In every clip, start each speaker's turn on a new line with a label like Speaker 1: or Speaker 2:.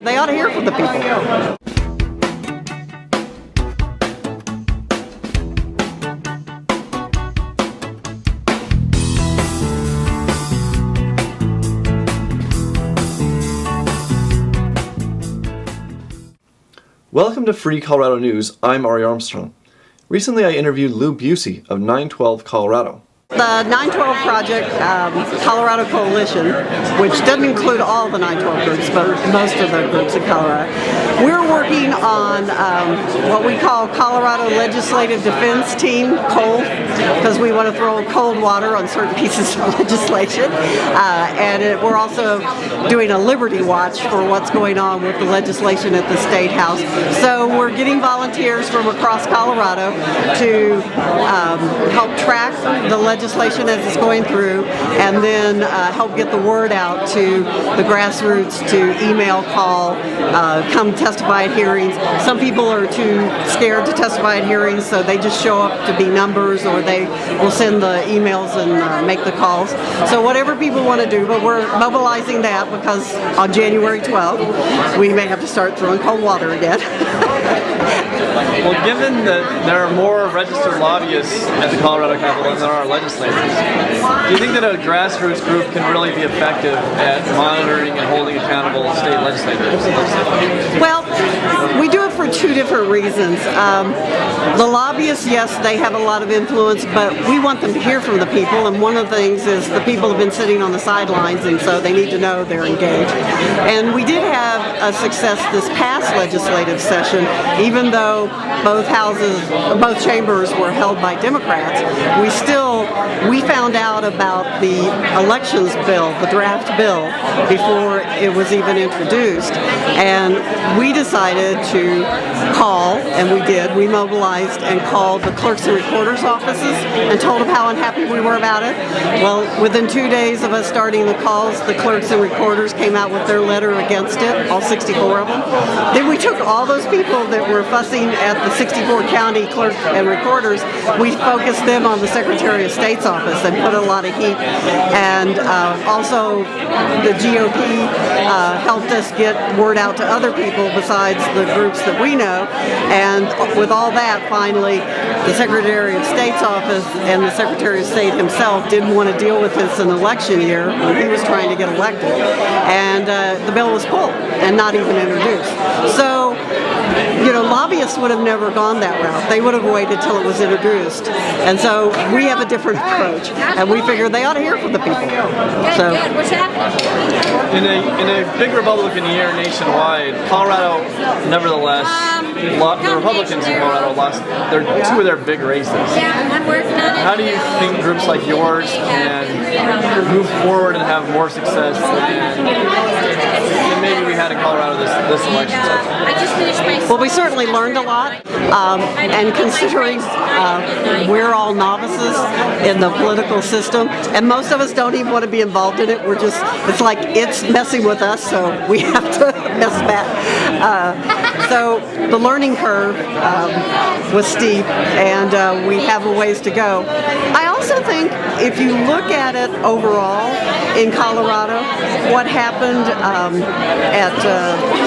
Speaker 1: They ought to hear from the people.
Speaker 2: Welcome to Free Colorado News. I'm Ari Armstrong. Recently I interviewed Lu Busse of 912 Colorado.
Speaker 1: The 912 Project Colorado Coalition, which doesn't include all the 912 groups, but most of the groups in Colorado, we're working on what we call Colorado Legislative Defense Team, COLD, because we want to throw cold water on certain pieces of legislation. We're also doing a Liberty Watch for what's going on with the legislation at the State House. So we're getting volunteers from across Colorado to help track the legislation as it's going through, and then help get the word out to the grassroots to email, call, come testify at hearings. Some people are too scared to testify at hearings, so they just show up to be numbers, or they will send the emails and make the calls. So whatever people want to do, but we're mobilizing that because on January 12th, we may have to start throwing cold water again.
Speaker 3: Well, given that there are more registered lobbyists at the Colorado Capitol than there are legislators, do you think that a grassroots group can really be effective at monitoring and holding accountable state legislators?
Speaker 1: Well, we do it for two different reasons. The lobbyists, yes, they have a lot of influence, but we want them to hear from the people, and one of the things is the people have been sitting on the sidelines, and so they need to know they're engaged. And we did have a success this past legislative session, even though both chambers were held by Democrats. We found out about the elections bill, the draft bill, before it was even introduced, and we decided to call, and we did. We mobilized and called the clerks and recorders offices and told them how unhappy we were about it. Well, within 2 days of us starting the calls, the clerks and recorders came out with their letter against it, all 64 of them. Then we took all those people that were fussing at the 64 county clerk and recorders, we focused them on the Secretary of State's office and put a lot of heat. And also the GOP helped us get word out to other people besides the groups that we know. And with all that, finally, the Secretary of State's office and the Secretary of State himself didn't want to deal with this in election year when he was trying to get elected. And the bill was pulled and not even introduced. So, lobbyists would have never gone that route. They would have waited till it was introduced. And so we have a different approach, and we figure they ought to hear from the people. So,
Speaker 3: in a big Republican year nationwide, Colorado, nevertheless, the Republicans in Colorado lost two of their big races. How do you think groups like yours can move forward and have more success than maybe we had in Colorado this election cycle?
Speaker 1: Well, we certainly learned a lot, and considering we're all novices in the political system, and most of us don't even want to be involved in it. It's like it's messing with us, so we have to mess back. So the learning curve was steep, and we have a ways to go. I also think if you look at it overall in Colorado, what happened at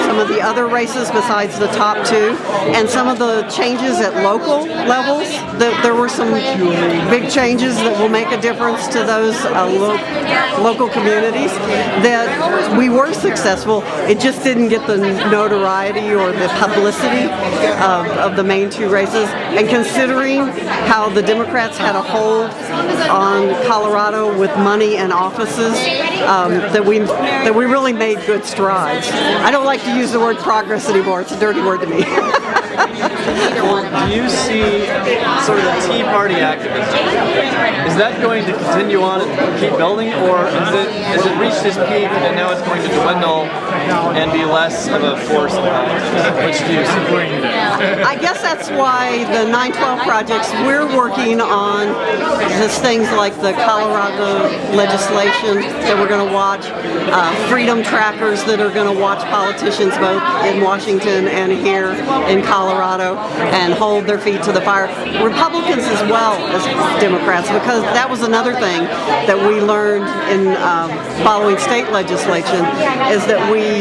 Speaker 1: some of the other races besides the top two, and some of the changes at local levels, there were some big changes that will make a difference to those local communities, that we were successful. It just didn't get the notoriety or the publicity of the main two races. And considering how the Democrats had a hold on Colorado with money and offices, that we really made good strides. I don't like to use the word progress anymore. It's a dirty word to me.
Speaker 3: Well, do you see sort of the Tea Party activism? Is that going to continue on and keep building, or has it reached its peak and now it's going to dwindle and be less of a force in politics? Which do you see?
Speaker 1: I guess that's why the 912 projects, we're working on just things like the Colorado legislation that we're going to watch, freedom trackers that are going to watch politicians both in Washington and here in Colorado and hold their feet to the fire. Republicans as well as Democrats, because that was another thing that we learned in following state legislation, is that we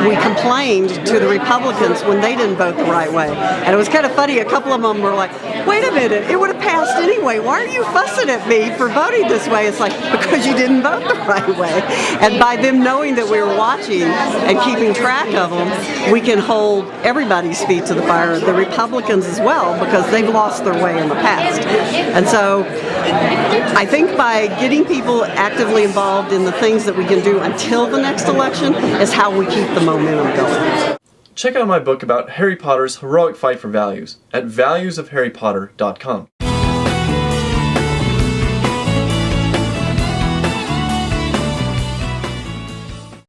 Speaker 1: we complained to the Republicans when they didn't vote the right way. And it was kind of funny, a couple of them were like, wait a minute, it would have passed anyway. Why are you fussing at me for voting this way? It's like, because you didn't vote the right way. And by them knowing that we were watching and keeping track of them, we can hold everybody's feet to the fire, the Republicans as well, because they've lost their way in the past. And so I think by getting people actively involved in the things that we can do until the next election is how we keep the momentum going.
Speaker 2: Check out my book about Harry Potter's heroic fight for values at valuesofharrypotter.com.